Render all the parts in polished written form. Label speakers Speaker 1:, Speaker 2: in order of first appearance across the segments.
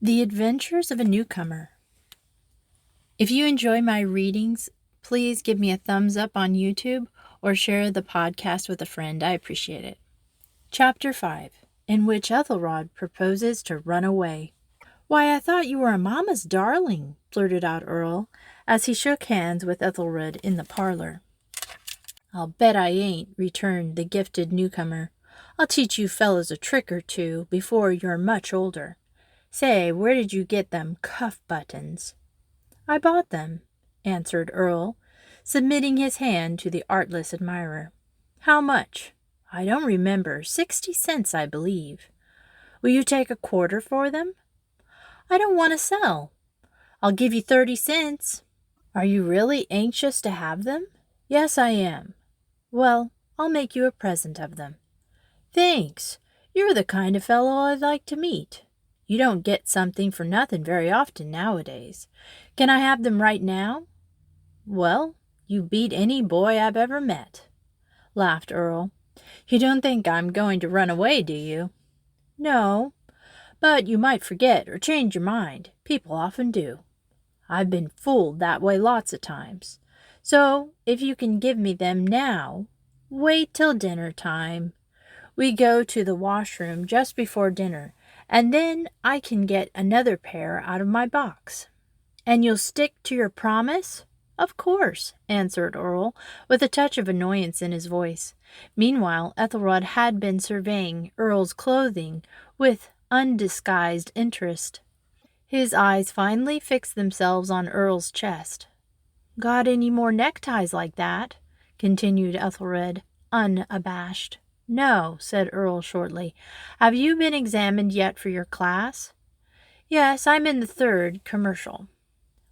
Speaker 1: The Adventures of a Newcomer. If you enjoy my readings, please give me a thumbs up on YouTube or share the podcast with a friend. I appreciate it. Chapter 5, in which Ethelred proposes to run away. "Why, I thought you were a mama's darling," blurted out Earl, as he shook hands with Ethelred in the parlor. "I'll bet I ain't," returned the gifted newcomer. "I'll teach you fellows a trick or two before you're much older. Say, where did you get them cuff buttons?" "I bought them," answered Earl, submitting his hand to the artless admirer. "How much?" "I don't remember. 60 cents, I believe." "Will you take a quarter for them?" "I don't want to sell." "I'll give you 30 cents. "Are you really anxious to have them?" "Yes, I am." "Well, I'll make you a present of them." "Thanks. You're the kind of fellow I'd like to meet. You don't get something for nothing very often nowadays. Can I have them right now?" "Well, you beat any boy I've ever met," laughed Earl. "You don't think I'm going to run away, do you?" "No, but you might forget or change your mind. People often do. I've been fooled that way lots of times. So, if you can give me them now, wait till dinner time. We go to the washroom just before dinner, and then I can get another pair out of my box." "And you'll stick to your promise?" "Of course," answered Earl, with a touch of annoyance in his voice. Meanwhile, Ethelred had been surveying Earl's clothing with undisguised interest. His eyes finally fixed themselves on Earl's chest. "Got any more neckties like that?" continued Ethelred, unabashed. "No," said Earl shortly. "Have you been examined yet for your class?" "Yes, I'm in the 3rd commercial."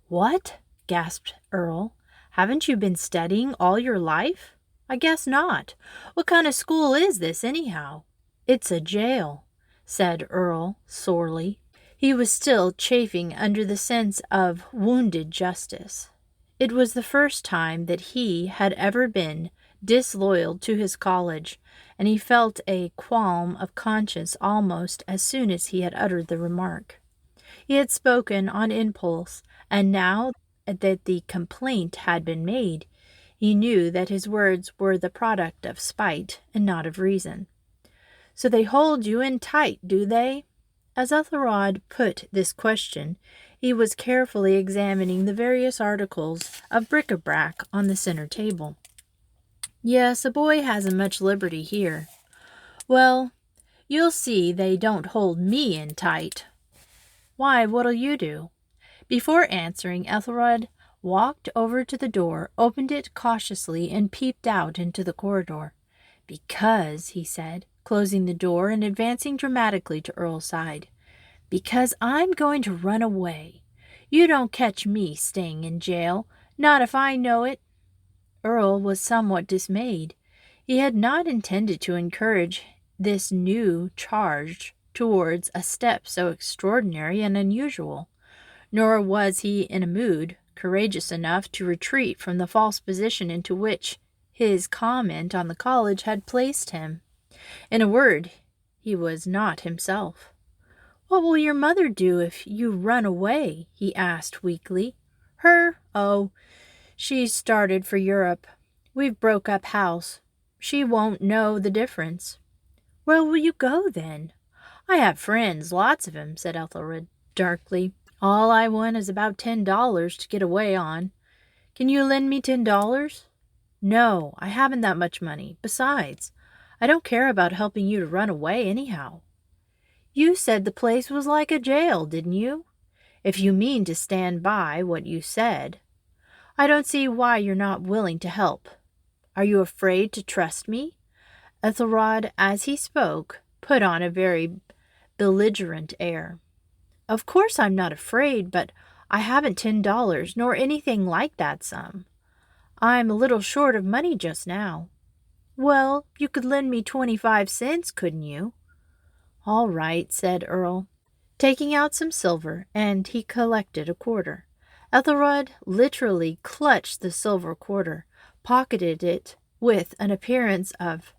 Speaker 1: "What?" gasped Earl. "Haven't you been studying all your life?" "I guess not. What kind of school is this, anyhow?" "It's a jail," said Earl sorely. He was still chafing under the sense of wounded justice. It was the first time that he had ever been disloyal to his college, and he felt a qualm of conscience almost as soon as he had uttered the remark. He had spoken on impulse, and now that the complaint had been made, he knew that his words were the product of spite and not of reason. "So they hold you in tight, do they?" As Ethelred put this question, he was carefully examining the various articles of bric-a-brac on the center table. "Yes, a boy hasn't much liberty here." "Well, you'll see they don't hold me in tight." "Why, what'll you do?" Before answering, Ethelred walked over to the door, opened it cautiously, and peeped out into the corridor. "Because," he said, closing the door and advancing dramatically to Earl's side, "because I'm going to run away. You don't catch me staying in jail, not if I know it." Earl was somewhat dismayed. He had not intended to encourage this new charge towards a step so extraordinary and unusual, nor was he in a mood courageous enough to retreat from the false position into which his comment on the college had placed him. In a word, he was not himself. "What will your mother do if you run away?" he asked weakly. "Her? Oh, she's started for Europe. We've broke up house. She won't know the difference." "Where will you go, then?" "I have friends, lots of 'em," said Ethelred darkly. "All I want is about $10 to get away on. Can you lend me $10? "No, I haven't that much money. Besides, I don't care about helping you to run away anyhow." "You said the place was like a jail, didn't you? If you mean to stand by what you said, I don't see why you're not willing to help. Are you afraid to trust me?" Ethelred, as he spoke, put on a very belligerent air. "Of course I'm not afraid, but I haven't $10, nor anything like that sum. I'm a little short of money just now." "Well, you could lend me 25 cents, couldn't you?" "All right," said Earl, taking out some silver, and he collected a quarter. Ethelred literally clutched the silver quarter, pocketed it with an appearance of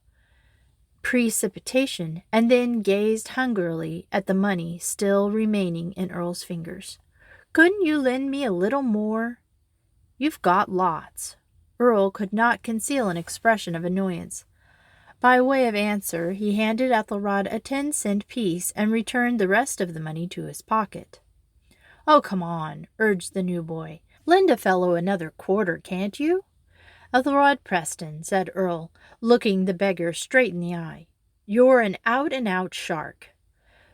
Speaker 1: precipitation and then gazed hungrily at the money still remaining in Earl's fingers. "Couldn't you lend me a little more?" "You've got lots." Earl could not conceal an expression of annoyance. By way of answer, he handed Ethelred a 10-cent piece and returned the rest of the money to his pocket. "Oh, come on," urged the new boy. "Lend a fellow another quarter, can't you?" "Ethelred Preston," said Earl, looking the beggar straight in the eye, "you're an out-and-out shark."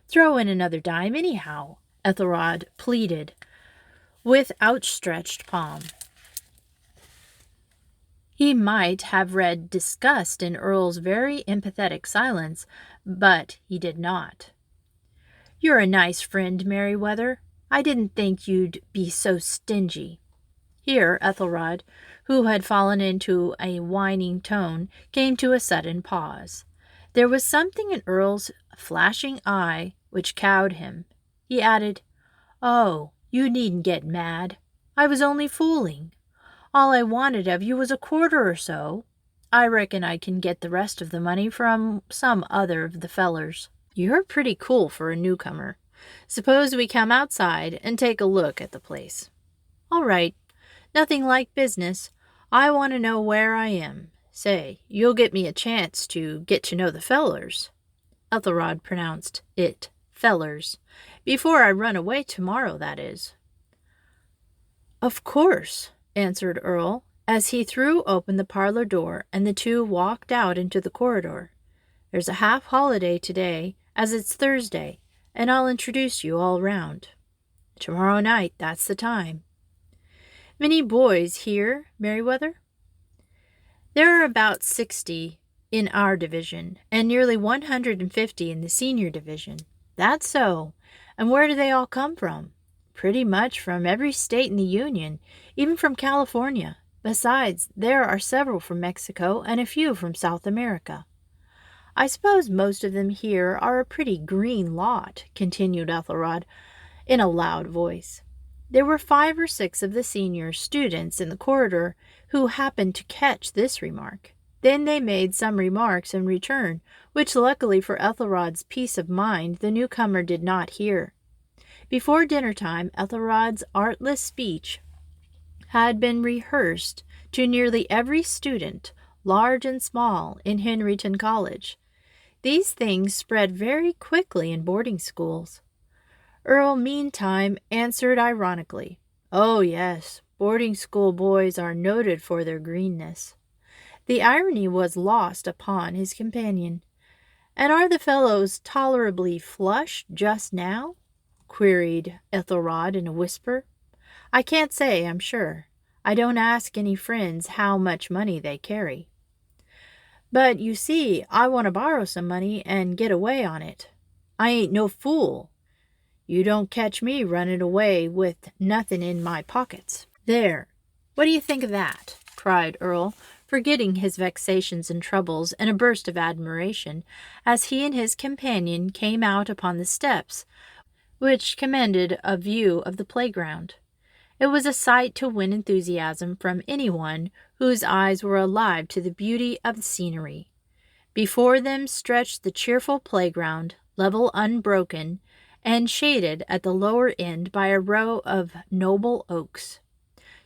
Speaker 1: "Throw in another dime anyhow," Ethelred pleaded, with outstretched palm. He might have read disgust in Earl's very empathetic silence, but he did not. "You're a nice friend, Merryweather. I didn't think you'd be so stingy." Here Ethelred, who had fallen into a whining tone, came to a sudden pause. There was something in Earl's flashing eye which cowed him. He added, "Oh, you needn't get mad. I was only fooling. All I wanted of you was a quarter or so. I reckon I can get the rest of the money from some other of the fellers." "You're pretty cool for a newcomer. Suppose we come outside and take a look at the place." "All right. Nothing like business. I want to know where I am. Say, you'll get me a chance to get to know the fellers." Ethelred pronounced it fellers. "Before I run away tomorrow, that is." "Of course," answered Earl, as he threw open the parlor door and the two walked out into the corridor. "There's a half-holiday today, as it's Thursday, and I'll introduce you all round. Tomorrow night, that's the time." "Many boys here, Merryweather?" "There are about 60 in our division, and nearly 150 in the senior division." "That's so. And where do they all come from?" "Pretty much from every state in the Union, even from California. Besides, there are several from Mexico and a few from South America." "I suppose most of them here are a pretty green lot," continued Ethelred in a loud voice. There were 5 or 6 of the senior students in the corridor who happened to catch this remark. Then they made some remarks in return, which luckily for Ethelred's peace of mind the newcomer did not hear. Before dinner-time, Ethelred's artless speech had been rehearsed to nearly every student, large and small, in Henryton College. These things spread very quickly in boarding schools. Earl, meantime, answered ironically, "Oh, yes, boarding school boys are noted for their greenness." The irony was lost upon his companion. "And are the fellows tolerably flush just now?" queried Ethelred in a whisper. "I can't say, I'm sure. I don't ask any friends how much money they carry. But, you see, I want to borrow some money and get away on it. I ain't no fool. You don't catch me running away with nothing in my pockets. There, what do you think of that?" cried Earl, forgetting his vexations and troubles in a burst of admiration, as he and his companion came out upon the steps, which commanded a view of the playground. It was a sight to win enthusiasm from anyone whose eyes were alive to the beauty of the scenery. Before them stretched the cheerful playground, level, unbroken, and shaded at the lower end by a row of noble oaks.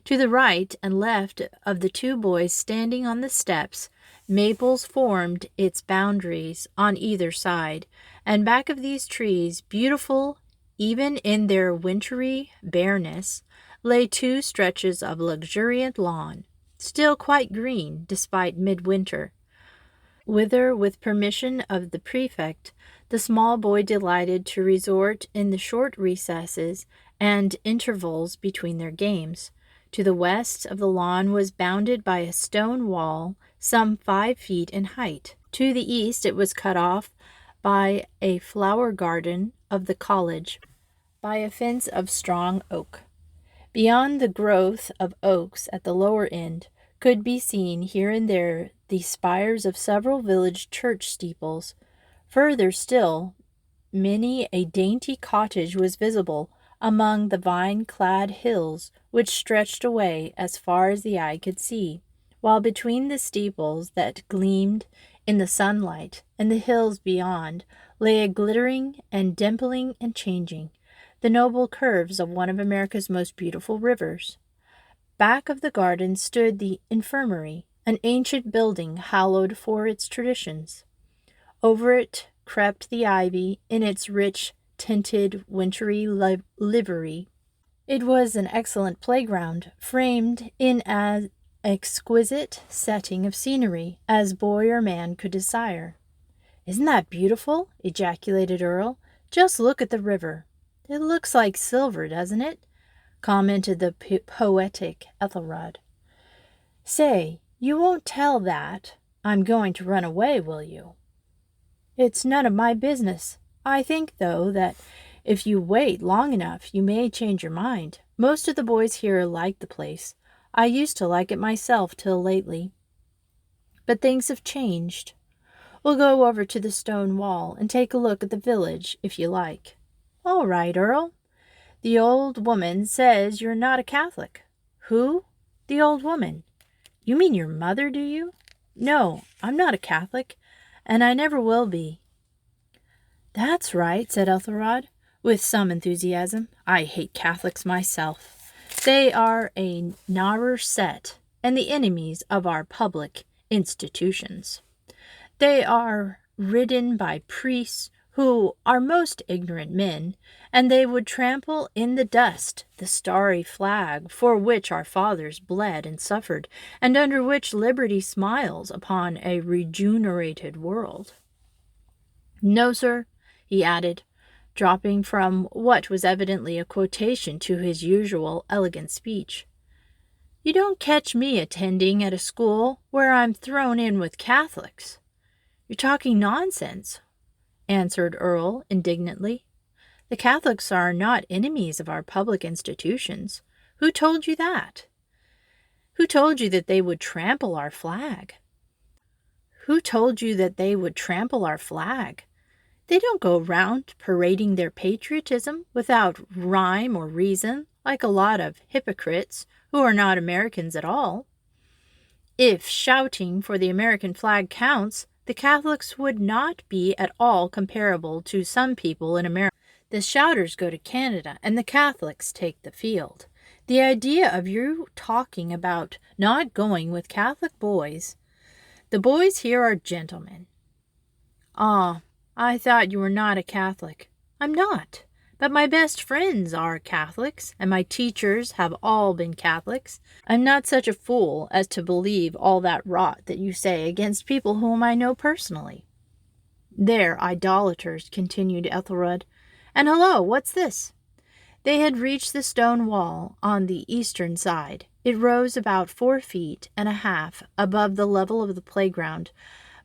Speaker 1: To the right and left of the two boys standing on the steps, maples formed its boundaries on either side, and back of these trees, beautiful even in their wintry bareness, lay 2 stretches of luxuriant lawn, still quite green despite midwinter, whither, with permission of the prefect, the small boy delighted to resort in the short recesses and intervals between their games. To the west of the lawn was bounded by a stone wall some 5 feet in height. To the east it was cut off by a flower garden of the college, by a fence of strong oak. Beyond the growth of oaks at the lower end could be seen here and there the spires of several village church steeples. Further still, many a dainty cottage was visible among the vine-clad hills which stretched away as far as the eye could see, while between the steeples that gleamed In the sunlight, and the hills beyond lay a glittering and dimpling and changing, the noble curves of one of America's most beautiful rivers. Back of the garden stood the infirmary, an ancient building hallowed for its traditions. Over it crept the ivy in its rich, tinted, wintry livery. It was an excellent playground, framed in as exquisite setting of scenery as boy or man could desire. "Isn't that beautiful?" ejaculated Earl. "Just look at the river." "It looks like silver, doesn't it?" commented the poetic Ethelred. "Say, you won't tell that I'm going to run away, will you?" "It's none of my business. I think, though, that if you wait long enough, you may change your mind. Most of the boys here like the place. I used to like it myself till lately. But things have changed. We'll go over to the stone wall and take a look at the village, if you like." "All right, Earl. The old woman says you're not a Catholic." "Who?" "The old woman." "You mean your mother, do you?" "No, I'm not a Catholic, and I never will be." "That's right," said Ethelred, with some enthusiasm. "I hate Catholics myself. They are a narrer set, and the enemies of our public institutions. They are ridden by priests who are most ignorant men, and they would trample in the dust the starry flag for which our fathers bled and suffered, and under which liberty smiles upon a regenerated world. No, sir," he added, dropping from what was evidently a quotation to his usual elegant speech. "You don't catch me attending at a school where I'm thrown in with Catholics." "You're talking nonsense," answered Earl indignantly. "The Catholics are not enemies of our public institutions. Who told you that? Who told you that they would trample our flag? Who told you that they would trample our flag? They don't go round parading their patriotism without rhyme or reason, like a lot of hypocrites who are not Americans at all. If shouting for the American flag counts, the Catholics would not be at all comparable to some people in America. The shouters go to Canada, and the Catholics take the field. The idea of you talking about not going with Catholic boys. The boys here are gentlemen." "Ah, I thought you were not a Catholic." "I'm not, but my best friends are Catholics, and my teachers have all been Catholics. I'm not such a fool as to believe all that rot that you say against people whom I know personally." "They're idolaters," continued Ethelred. "And hello, what's this?" They had reached the stone wall on the eastern side. It rose about 4 feet and a half above the level of the playground,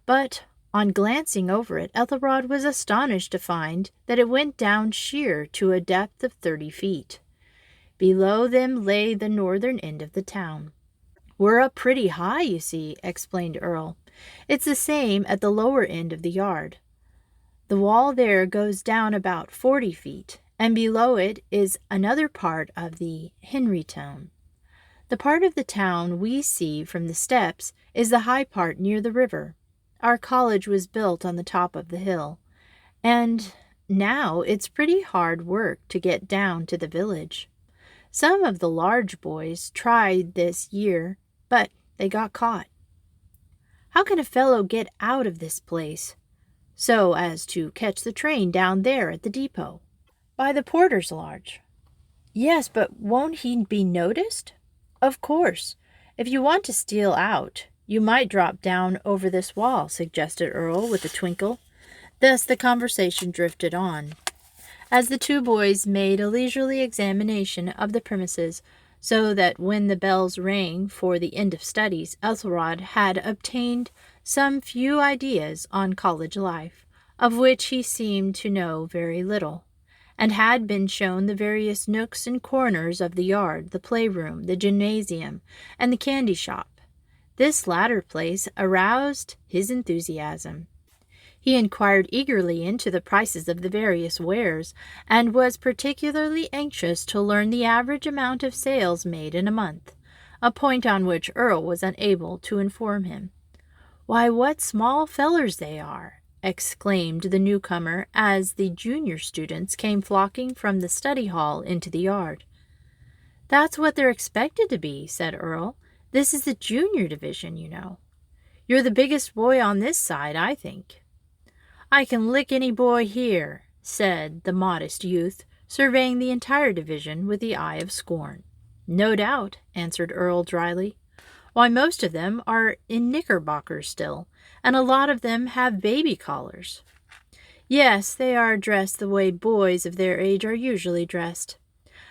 Speaker 1: but on glancing over it, Ethelred was astonished to find that it went down sheer to a depth of 30 feet. Below them lay the northern end of the town. "We're up pretty high, you see," explained Earl. "It's the same at the lower end of the yard. The wall there goes down about 40 feet, and below it is another part of the Henrytown. The part of the town we see from the steps is the high part near the river. Our college was built on the top of the hill, and now it's pretty hard work to get down to the village. Some of the large boys tried this year, but they got caught." "How can a fellow get out of this place so as to catch the train down there at the depot?" "By the porter's lodge." "Yes, but won't he be noticed?" "Of course. If you want to steal out, you might drop down over this wall," suggested Earl with a twinkle. Thus the conversation drifted on, as the two boys made a leisurely examination of the premises, so that when the bells rang for the end of studies, Ethelred had obtained some few ideas on college life, of which he seemed to know very little, and had been shown the various nooks and corners of the yard, the playroom, the gymnasium, and the candy shop. This latter place aroused his enthusiasm. He inquired eagerly into the prices of the various wares, and was particularly anxious to learn the average amount of sales made in a month, a point on which Earl was unable to inform him. "Why, what small fellers they are!" exclaimed the newcomer as the junior students came flocking from the study hall into the yard. "That's what they're expected to be," said Earl. "This is the junior division, you know. You're the biggest boy on this side, I think." "I can lick any boy here," said the modest youth, surveying the entire division with the eye of scorn. "No doubt," answered Earl dryly. "Why, most of them are in knickerbockers still, and a lot of them have baby collars. Yes, they are dressed the way boys of their age are usually dressed.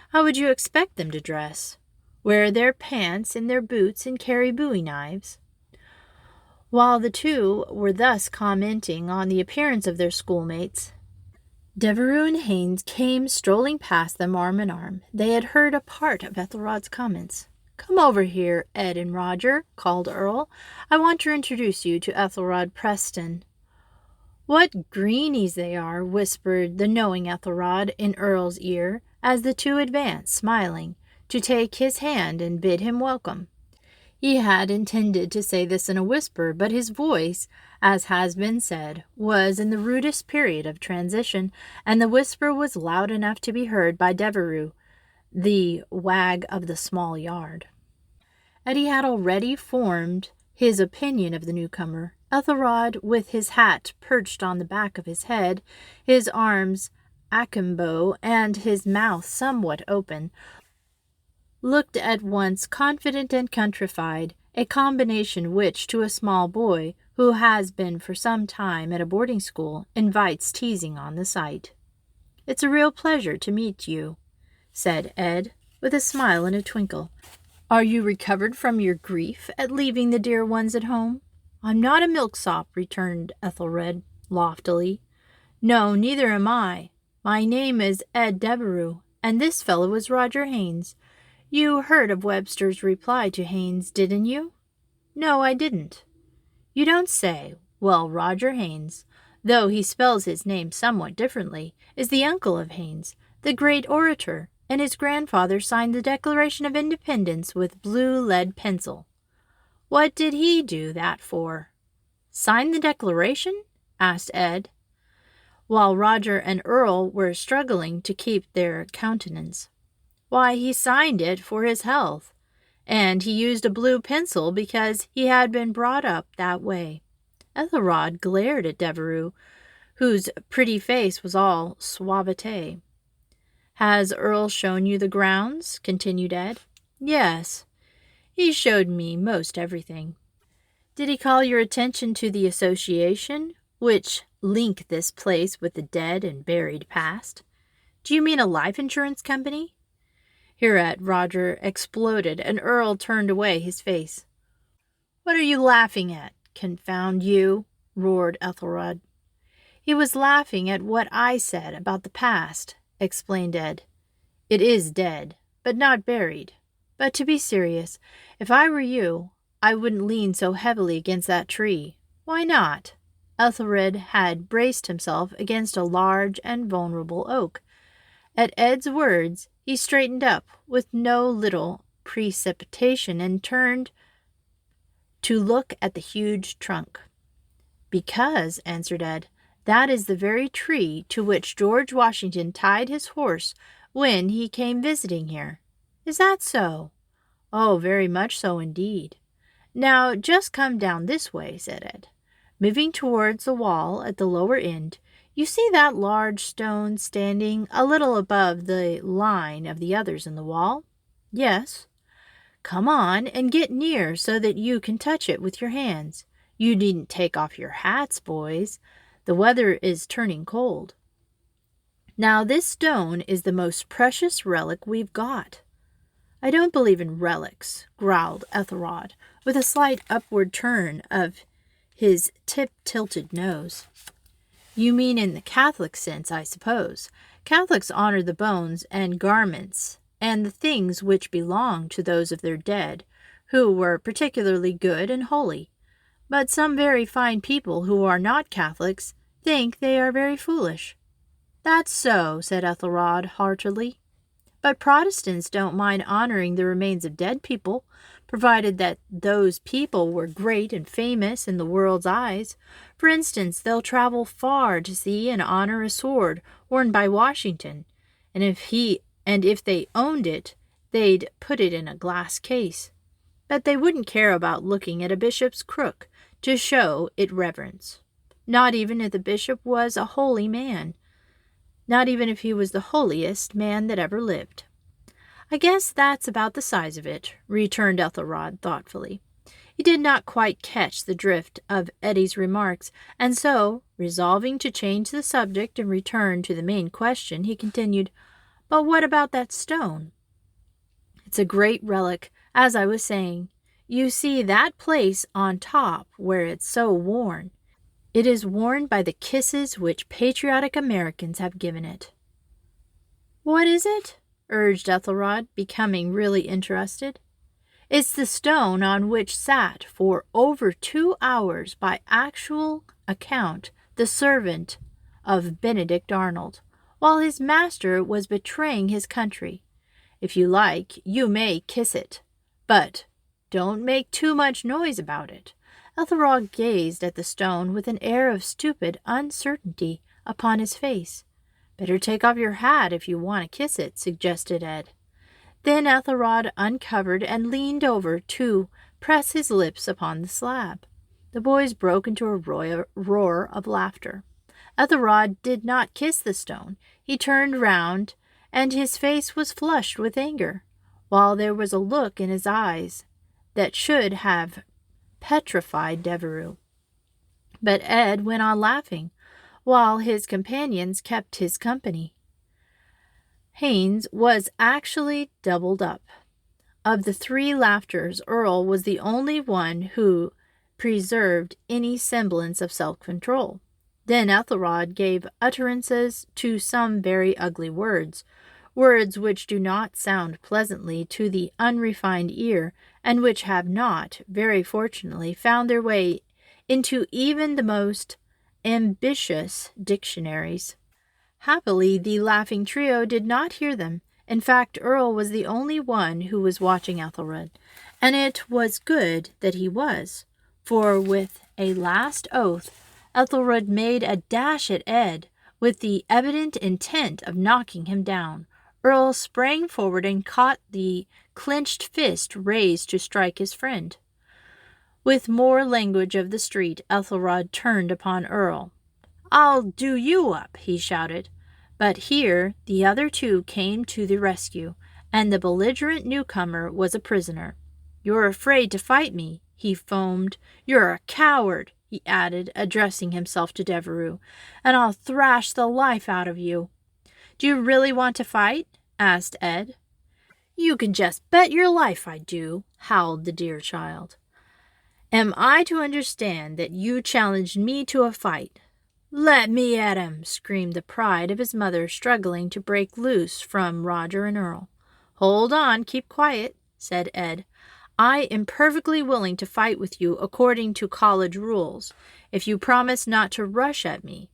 Speaker 1: How would you expect them to dress? Wear their pants and their boots and carry bowie knives?" While the two were thus commenting on the appearance of their schoolmates, Devereux and Haines came strolling past them arm in arm. They had heard a part of Ethelrod's comments. "Come over here, Ed and Roger," called Earl. "I want to introduce you to Ethelrod Preston." "What greenies they are," whispered the knowing Ethelrod in Earl's ear, as the two advanced, smiling, to take his hand and bid him welcome. He had intended to say this in a whisper, but his voice, as has been said, was in the rudest period of transition, and the whisper was loud enough to be heard by Devereux, the wag of the small yard. Eddie had already formed his opinion of the newcomer. Ethelrod, with his hat perched on the back of his head, his arms akimbo, and his mouth somewhat open, looked at once confident and countrified, a combination which, to a small boy who has been for some time at a boarding school, invites teasing on the sight. "It's a real pleasure to meet you," said Ed, with a smile and a twinkle. "Are you recovered from your grief at leaving the dear ones at home?" "I'm not a milksop," returned Ethelred loftily. "No, neither am I. My name is Ed Devereux, and this fellow is Roger Haines. You heard of Webster's reply to Haines, didn't you?" "No, I didn't." "You don't say. Well, Roger Haines, though he spells his name somewhat differently, is the uncle of Haines, the great orator, and his grandfather signed the Declaration of Independence with blue lead pencil." "What did he do that for?" "Sign the Declaration?" asked Ed, while Roger and Earl were struggling to keep their countenance. "Why, he signed it for his health, and he used a blue pencil because he had been brought up that way." Ethelrod glared at Devereux, whose pretty face was all suavité. "Has Earl shown you the grounds?" continued Ed. "Yes, he showed me most everything." "Did he call your attention to the association which link this place with the dead and buried past? Do you mean a life insurance company?" Hereat Roger exploded, and Earl turned away his face. "What are you laughing at, confound you?" roared Ethelred. "He was laughing at what I said about the past," explained Ed. "It is dead, but not buried. But to be serious, if I were you, I wouldn't lean so heavily against that tree." "Why not?" Ethelred had braced himself against a large and vulnerable oak. At Ed's words, he straightened up with no little precipitation and turned to look at the huge trunk. "Because," answered Ed, "that is the very tree to which George Washington tied his horse when he came visiting here." "Is that so?" "Oh, very much so indeed." "Now, just come down this way," said Ed, moving towards the wall at the lower end. "You see that large stone standing a little above the line of the others in the wall?" "Yes." "Come on and get near so that you can touch it with your hands. You needn't take off your hats, boys. The weather is turning cold. Now, this stone is the most precious relic we've got." "I don't believe in relics," growled Ethelrod, with a slight upward turn of his tip-tilted nose. "You mean in the Catholic sense, I suppose. Catholics honor the bones and garments and the things which belong to those of their dead, who were particularly good and holy. But some very fine people who are not Catholics think they are very foolish." "That's so," said Ethelrod heartily. But Protestants don't mind honoring the remains of dead people, provided that those people were great and famous in the world's eyes. For instance, they'll travel far to see and honor a sword worn by Washington, and if they owned it, they'd put it in a glass case. But they wouldn't care about looking at a bishop's crook to show it reverence. Not even if the bishop was a holy man. Not even if he was the holiest man that ever lived. I guess that's about the size of it, returned Ethelred thoughtfully. He did not quite catch the drift of Eddie's remarks, and so, resolving to change the subject and return to the main question, he continued, "But what about that stone?" "It's a great relic, as I was saying. You see that place on top where it's so worn. It is worn by the kisses which patriotic Americans have given it." "What is it?" urged Ethelred, becoming really interested. "It's the stone on which sat for over 2 hours by actual account the servant of Benedict Arnold, while his master was betraying his country. If you like, you may kiss it, but don't make too much noise about it." Ethelred gazed at the stone with an air of stupid uncertainty upon his face. "Better take off your hat if you want to kiss it," suggested Ed. Then Ethelred uncovered and leaned over to press his lips upon the slab. The boys broke into a roar of laughter. Ethelred did not kiss the stone. He turned round, and his face was flushed with anger, while there was a look in his eyes that should have petrified Devereux. But Ed went on laughing, while his companions kept his company. Haines was actually doubled up. Of the 3 laughters, Earl was the only one who preserved any semblance of self-control. Then Ethelred gave utterances to some very ugly words which do not sound pleasantly to the unrefined ear, and which have not, very fortunately, found their way into even the most ambitious dictionaries. Happily, the laughing trio did not hear them. In fact, Earl was the only one who was watching Ethelred, and it was good that he was, for with a last oath, Ethelred made a dash at Ed, with the evident intent of knocking him down. Earl sprang forward and caught the clenched fist raised to strike his friend. With more language of the street, Ethelred turned upon Earl. "I'll do you up," he shouted. But here the other 2 came to the rescue, and the belligerent newcomer was a prisoner. "You're afraid to fight me," he foamed. "You're a coward," he added, addressing himself to Devereux, "and I'll thrash the life out of you." "Do you really want to fight?" asked Ed. "You can just bet your life I do," howled the dear child. "Am I to understand that you challenged me to a fight?" "Let me at him!" screamed the pride of his mother, struggling to break loose from Roger and Earl. "Hold on, keep quiet," said Ed. "I am perfectly willing to fight with you according to college rules, if you promise not to rush at me.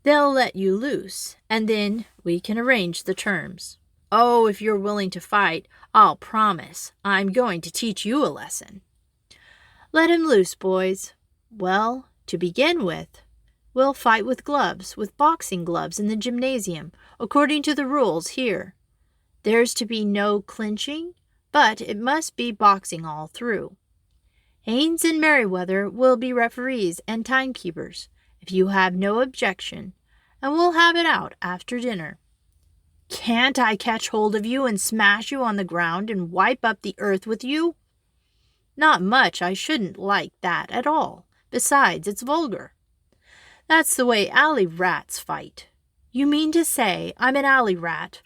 Speaker 1: They'll let you loose, and then we can arrange the terms." "Oh, if you're willing to fight, I'll promise I'm going to teach you a lesson." "Let him loose, boys." "Well, to begin with, we'll fight with gloves, with boxing gloves in the gymnasium, according to the rules here. There's to be no clinching, but it must be boxing all through. Haines and Merriweather will be referees and timekeepers, if you have no objection, and we'll have it out after dinner." "Can't I catch hold of you and smash you on the ground and wipe up the earth with you?" "Not much. I shouldn't like that at all. Besides, it's vulgar." "That's the way alley rats fight." "You mean to say I'm an alley rat?"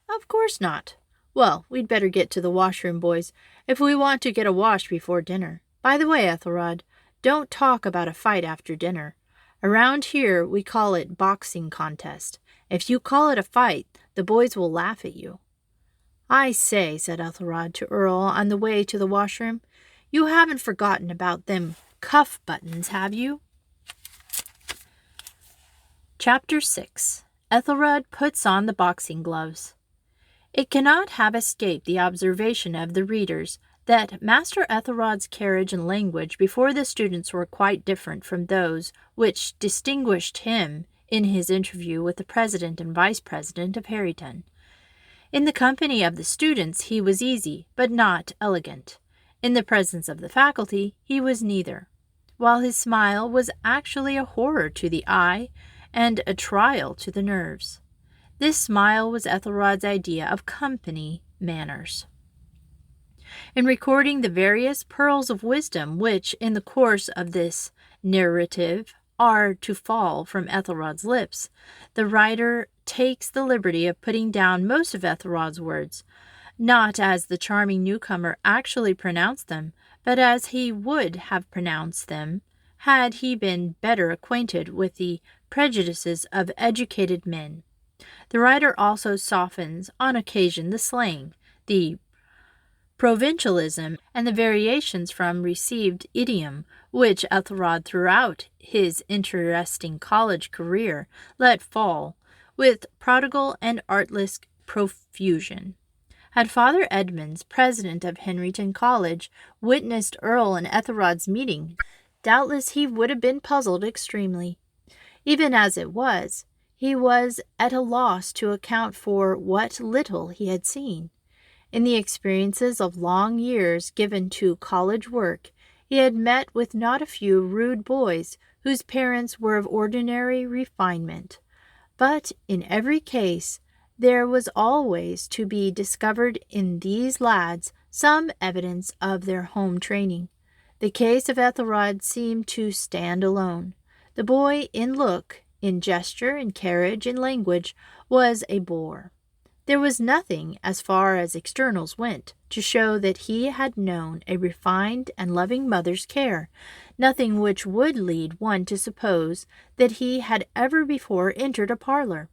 Speaker 1: "Of course not." "Well, we'd better get to the washroom, boys, if we want to get a wash before dinner. By the way, Ethelred, don't talk about a fight after dinner. Around here we call it boxing contest. If you call it a fight, the boys will laugh at you." "I say," said Ethelred to Earl on the way to the washroom, "you haven't forgotten about them cuff buttons, have you?" Chapter 6. Ethelred puts on the boxing gloves. It cannot have escaped the observation of the readers that Master Ethelrod's carriage and language before the students were quite different from those which distinguished him in his interview with the president and vice president of Harryton. In the company of the students he was easy, but not elegant. In the presence of the faculty he was neither, while his smile was actually a horror to the eye and a trial to the nerves. This smile was Ethelrod's idea of company manners. In recording the various pearls of wisdom which, in the course of this narrative, are to fall from Ethelrod's lips, the writer takes the liberty of putting down most of Ethelrod's words, not as the charming newcomer actually pronounced them, but as he would have pronounced them had he been better acquainted with the prejudices of educated men. The writer also softens on occasion the slang, the provincialism, and the variations from received idiom which Ethelrod throughout his interesting college career let fall with prodigal and artless profusion. Had Father Edmunds, president of Henryton College, witnessed Earl and Ethelrod's meeting, doubtless he would have been puzzled extremely. Even as it was, he was at a loss to account for what little he had seen. In the experiences of long years given to college work, he had met with not a few rude boys whose parents were of ordinary refinement. But in every case, there was always to be discovered in these lads some evidence of their home training. The case of Ethelrod seemed to stand alone. The boy, in look, in gesture, in carriage, in language, was a bore. There was nothing, as far as externals went, to show that he had known a refined and loving mother's care, nothing which would lead one to suppose that he had ever before entered a parlor.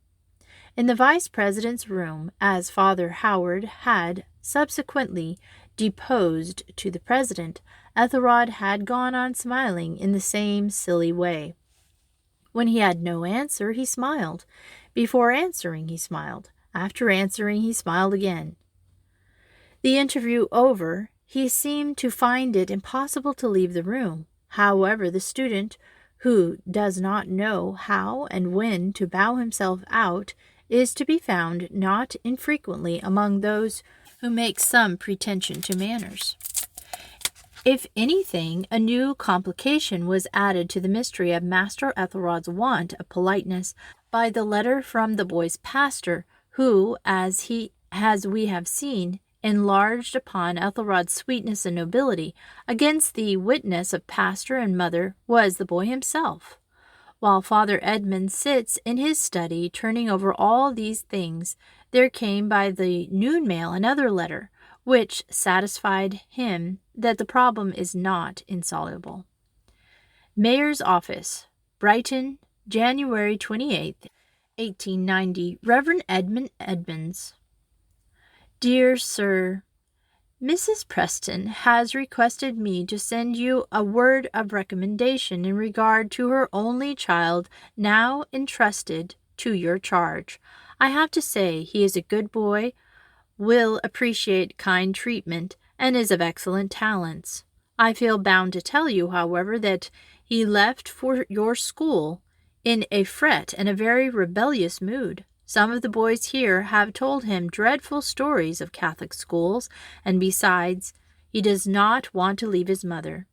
Speaker 1: In the vice-president's room, as Father Howard had subsequently deposed to the president, Ethelrod had gone on smiling in the same silly way. When he had no answer, he smiled. Before answering, he smiled. After answering, he smiled again. The interview over, he seemed to find it impossible to leave the room. However, the student who does not know how and when to bow himself out is to be found not infrequently among those who make some pretension to manners. If anything, a new complication was added to the mystery of Master Ethelrod's want of politeness by the letter from the boy's pastor, who, as we have seen, enlarged upon Ethelrod's sweetness and nobility. Against the witness of pastor and mother was the boy himself. While Father Edmund sits in his study turning over all these things, there came by the noon mail another letter, which satisfied him that the problem is not insoluble. Mayor's Office, Brighton, January 28th, 1890. Reverend Edmund Edmunds. Dear Sir, Mrs. Preston has requested me to send you a word of recommendation in regard to her only child now entrusted to your charge. I have to say he is a good boy, will appreciate kind treatment, and is of excellent talents. I feel bound to tell you, however, that he left for your school in a fret and a very rebellious mood. Some of the boys here have told him dreadful stories of Catholic schools, and besides, he does not want to leave his mother.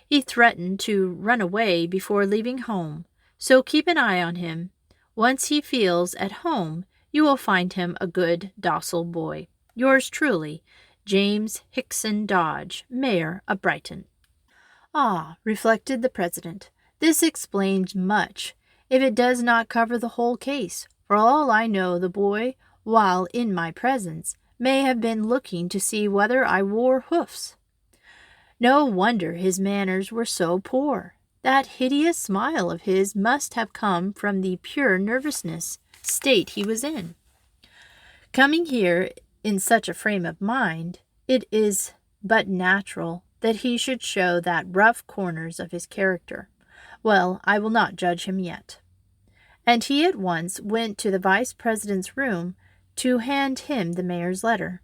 Speaker 1: He threatened to run away before leaving home, so keep an eye on him. Once he feels at home, you will find him a good, docile boy. Yours truly, James Hickson Dodge, Mayor of Brighton. Ah, reflected the president, this explains much, if it does not cover the whole case. For all I know, the boy, while in my presence, may have been looking to see whether I wore hoofs. No wonder his manners were so poor. That hideous smile of his must have come from the pure nervousness state he was in. Coming here in such a frame of mind, it is but natural that he should show that rough corners of his character. Well, I will not judge him yet. And he at once went to the vice-president's room to hand him the mayor's letter.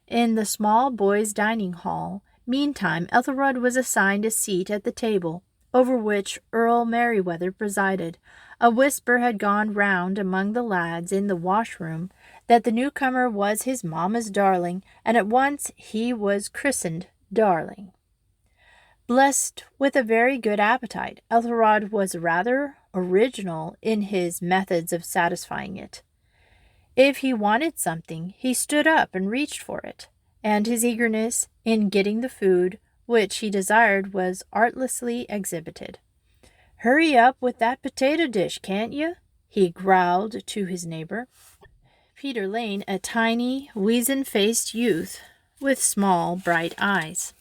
Speaker 1: In the small boys' dining hall, meantime, Ethelred was assigned a seat at the table, over which Earl Merriweather presided. A whisper had gone round among the lads in the washroom that the newcomer was his mamma's darling, and at once he was christened Darling. Blessed with a very good appetite, Ethelred was rather original in his methods of satisfying it. If he wanted something, he stood up and reached for it, and his eagerness in getting the food which he desired was artlessly exhibited. "Hurry up with that potato dish, can't you?" he growled to his neighbor. Peter Lane, a tiny, weazen-faced youth with small, bright eyes.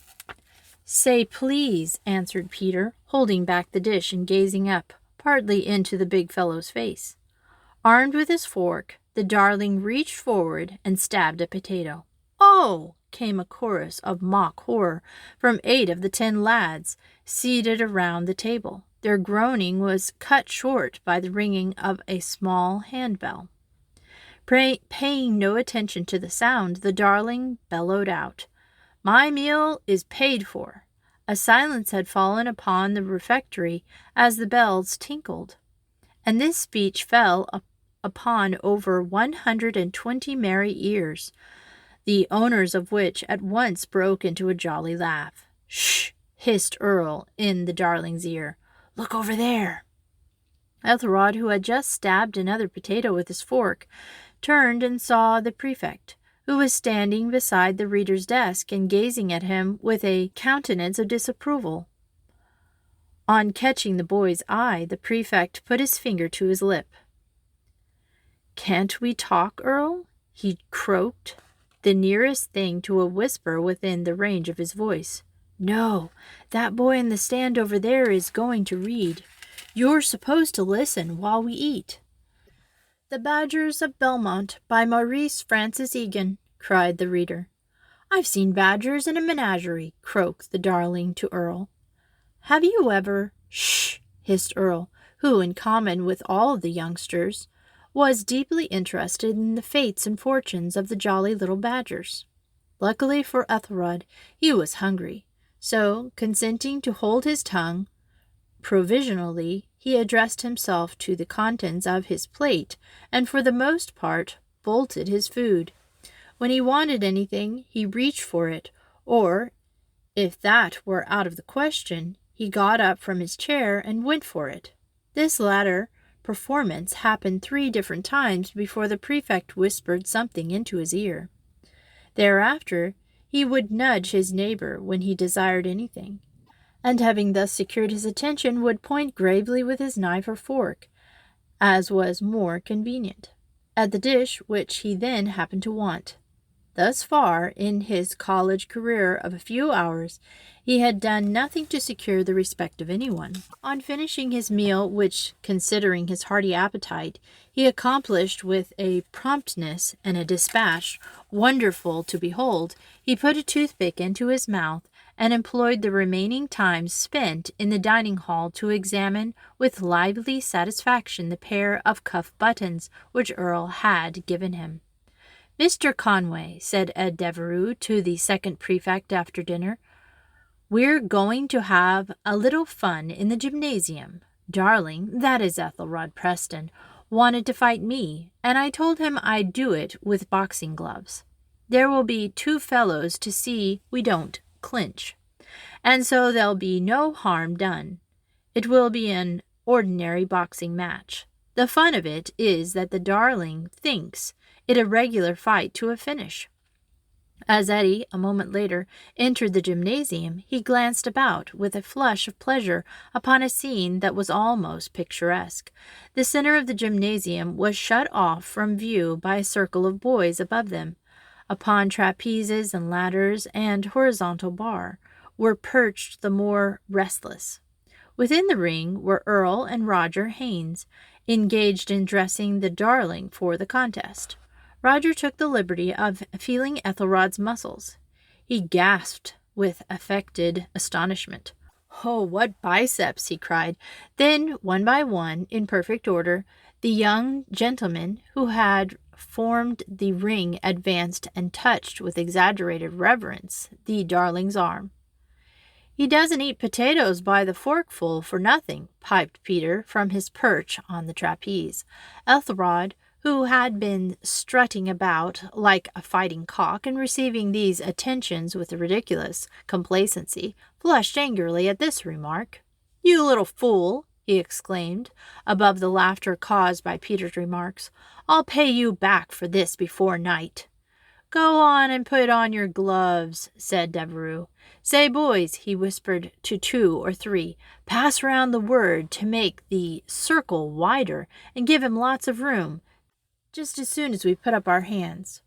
Speaker 1: "Say please," answered Peter, holding back the dish and gazing up, partly into the big fellow's face. Armed with his fork, the darling reached forward and stabbed a potato. "Oh!" came a chorus of mock horror from 8 of the 10 lads seated around the table. Their groaning was cut short by the ringing of a small handbell. Paying no attention to the sound, the darling bellowed out, "My meal is paid for." A silence had fallen upon the refectory as the bells tinkled, and this speech fell upon over 120 merry ears, the owners of which at once broke into a jolly laugh. "Shh!" hissed Earl in the darling's ear. "Look over there." Ethelred, who had just stabbed another potato with his fork, turned and saw the prefect, who was standing beside the reader's desk and gazing at him with a countenance of disapproval. On catching the boy's eye, the prefect put his finger to his lip. "Can't we talk, Earl?" he croaked, the nearest thing to a whisper within the range of his voice. "No, that boy in the stand over there is going to read. You're supposed to listen while we eat." "The Badgers of Belmont by Maurice Francis Egan," cried the reader. "I've seen badgers in a menagerie," croaked the darling to Earl. "Have you ever—" "Shh!" hissed Earl, who, in common with all the youngsters, was deeply interested in the fates and fortunes of the jolly little badgers. Luckily for Ethelred, he was hungry, so, consenting to hold his tongue provisionally, he addressed himself to the contents of his plate, and for the most part bolted his food. When he wanted anything, he reached for it, or, if that were out of the question, he got up from his chair and went for it. This latter performance happened 3 different times before the prefect whispered something into his ear. Thereafter, he would nudge his neighbor when he desired anything, and having thus secured his attention, would point gravely with his knife or fork, as was more convenient, at the dish which he then happened to want. Thus far, in his college career of a few hours, he had done nothing to secure the respect of anyone. On finishing his meal, which, considering his hearty appetite, he accomplished with a promptness and a dispatch wonderful to behold, he put a toothpick into his mouth and employed the remaining time spent in the dining hall to examine with lively satisfaction the pair of cuff buttons which Earl had given him. "Mr. Conway," said Ed Devereux to the second prefect after dinner, "we're going to have a little fun in the gymnasium. Darling, that is Ethelred Preston, wanted to fight me, and I told him I'd do it with boxing gloves. There will be 2 fellows to see we don't clinch, and so there'll be no harm done. It will be an ordinary boxing match. The fun of it is that the darling thinks it a regular fight to a finish." As Eddie, a moment later, entered the gymnasium, he glanced about with a flush of pleasure upon a scene that was almost picturesque. The center of the gymnasium was shut off from view by a circle of boys above them. Upon trapezes and ladders and horizontal bar were perched the more restless. Within the ring were Earl and Roger Haynes, engaged in dressing the darling for the contest. Roger took the liberty of feeling Ethelred's muscles. He gasped with affected astonishment. "Oh, what biceps!" he cried. Then, one by one, in perfect order, the young gentlemen who had formed the ring advanced and touched with exaggerated reverence the darling's arm. "He doesn't eat potatoes by the forkful for nothing," piped Peter from his perch on the trapeze. Ethelred, who had been strutting about like a fighting cock and receiving these attentions with ridiculous complacency, flushed angrily at this remark. "You little fool!" he exclaimed, above the laughter caused by Peter's remarks. "I'll pay you back for this before night." "Go on and put on your gloves," said Devereux. "Say, boys," he whispered to 2 or 3, "pass round the word to make the circle wider and give him lots of room, just as soon as we put up our hands."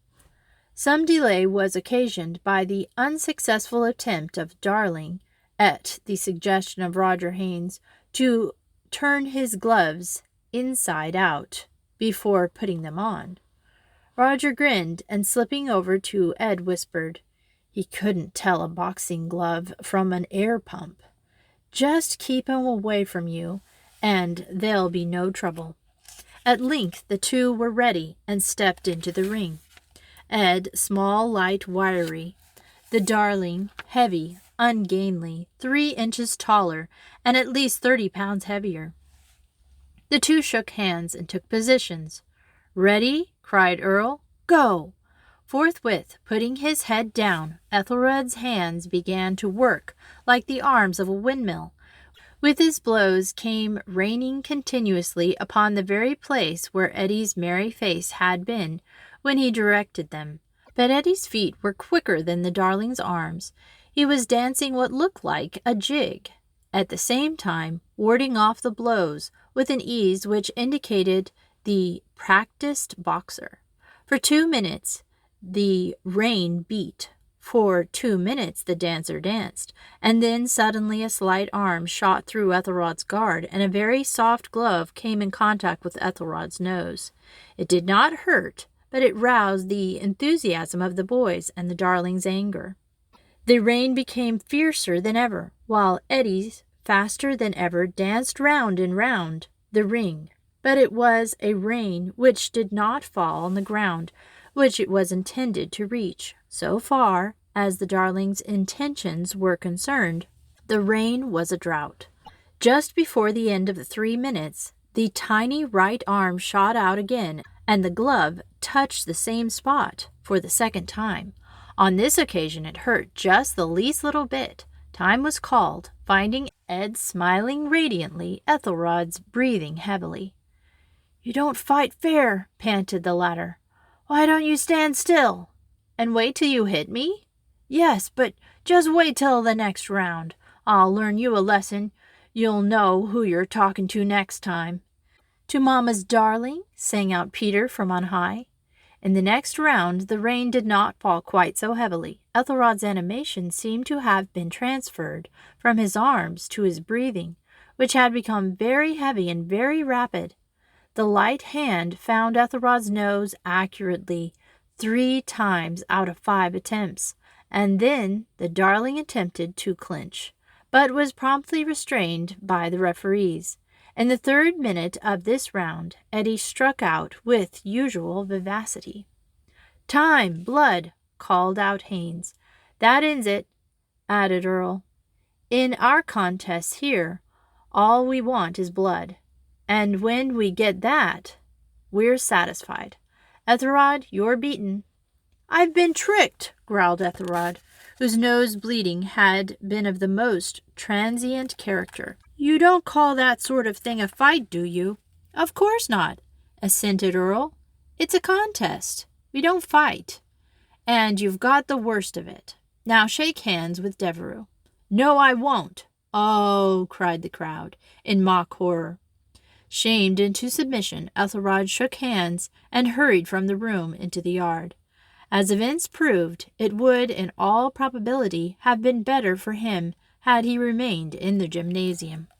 Speaker 1: Some delay was occasioned by the unsuccessful attempt of Darling, at the suggestion of Roger Haynes, to turn his gloves inside out before putting them on. Roger grinned, and slipping over to Ed whispered, "He couldn't tell a boxing glove from an air pump. Just keep him away from you, and there'll be no trouble." At length the two were ready and stepped into the ring. Ed, small, light, wiry; the darling, heavy, ungainly, 3 inches taller, and at least 30 pounds heavier. The two shook hands and took positions. "Ready?" cried Earl. "Go!" Forthwith, putting his head down, Ethelred's hands began to work like the arms of a windmill. With his blows came raining continuously upon the very place where Eddie's merry face had been when he directed them. But Eddie's feet were quicker than the darling's arms. He was dancing what looked like a jig, at the same time warding off the blows with an ease which indicated the practiced boxer. For 2 minutes the rain beat. For 2 minutes the dancer danced, and then suddenly a slight arm shot through Ethelred's guard, and a very soft glove came in contact with Ethelred's nose. It did not hurt, but it roused the enthusiasm of the boys and the darling's anger. The rain became fiercer than ever, while Eddie, faster than ever, danced round and round the ring. But it was a rain which did not fall on the ground which it was intended to reach. So far as the darling's intentions were concerned, the rain was a drought. Just before the end of the 3 minutes, the tiny right arm shot out again, and the glove touched the same spot for the second time. On this occasion it hurt just the least little bit. Time was called, finding Ed smiling radiantly, Ethelred's breathing heavily. "You don't fight fair," panted the latter. "Why don't you stand still?" "And wait till you hit me?" "Yes, but just wait till the next round. I'll learn you a lesson. You'll know who you're talking to next time." "To Mama's darling?" sang out Peter from on high. In the next round the rain did not fall quite so heavily. Ethelred's animation seemed to have been transferred from his arms to his breathing, which had become very heavy and very rapid. The light hand found Ethelred's nose accurately 3 times out of 5 attempts, and then the darling attempted to clinch, but was promptly restrained by the referees. In the 3rd minute of this round, Eddie struck out with usual vivacity. "Time! Blood!" called out Haynes. "That ends it," added Earl. "In our contests here, all we want is blood. And when we get that, we're satisfied. Ethelred, you're beaten." "I've been tricked," growled Ethelred, whose nose bleeding had been of the most transient character. "You don't call that sort of thing a fight, do you?" "Of course not," assented Earl. "It's a contest. We don't fight. And you've got the worst of it. Now shake hands with Devereux." "No, I won't." "Oh," cried the crowd, in mock horror. Shamed into submission, Ethelred shook hands and hurried from the room into the yard. As events proved, it would in all probability have been better for him had he remained in the gymnasium.